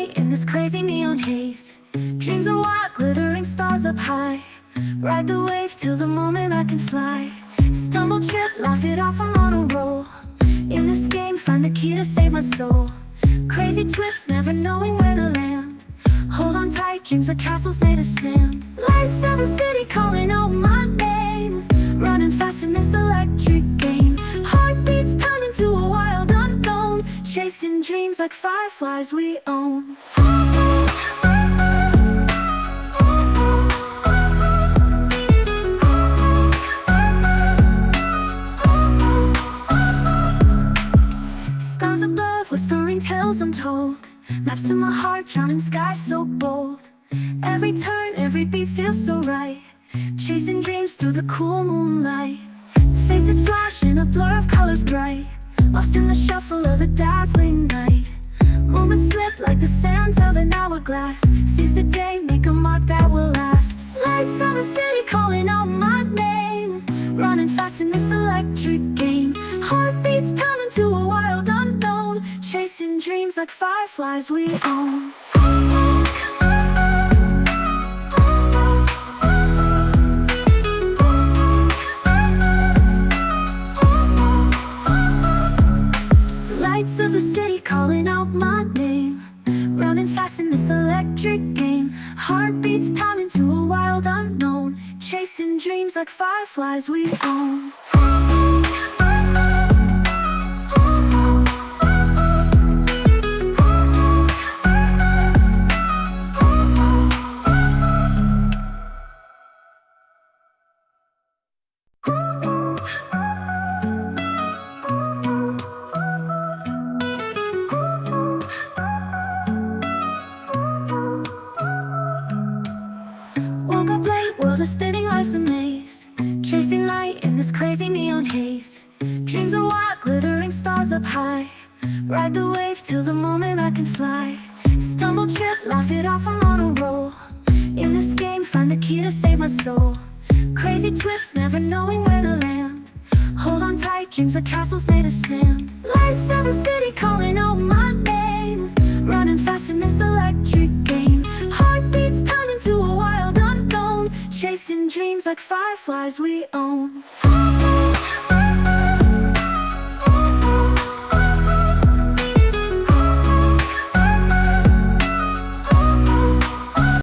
light in this crazy neon haze. Dreams are wild, glittering stars up high. Ride the wave till the moment I can fly. Stumble, trip, laugh it off, I'm on a roll. In this game, find the key to save my soul. Crazy twist, never knowing where to land. Hold on tight, dreams are castles made of sand. Lights of the city calling out my name. Running fast in this electric game. Heartbeats pounding to a wild unknown. Chasing dreams like fireflies we own. Stars above, whispering tales untold. Maps to my heart, drowning skies so bold. Every turn, every beat feels so right. Chasing dreams through the cool moonlight. Faces flash in a blur of colors bright. Lost in the shuffle of a dazzling night. Moments slip like the sands of an hourglass. Seize the day, make a mark that will last. Lights of the city calling out my name. Running fast in this electric game. Heartbeats pounding to a wild unknown. Chasing dreams like fireflies we own. Lights of the city calling out my name. Running fast in this electric game. Heartbeats pounding to a wild unknown. Chasing dreams like fireflies we own. Woke up late, world is spinning, life's a maze. Chasing light in this crazy neon haze. Dreams are wild, glittering stars up high. Ride the wave till the moment I can fly. Stumble, trip, laugh it off, I'm on a roll. In this game, find the key to save my soul. Crazy twist, never knowing where to land. Hold on tight, dreams are castles made of sand. Lights of the city calling out my name. Running fast in this electric game. Heartbeats pounding to a wild unknown. Chasing dreams like fireflies we own.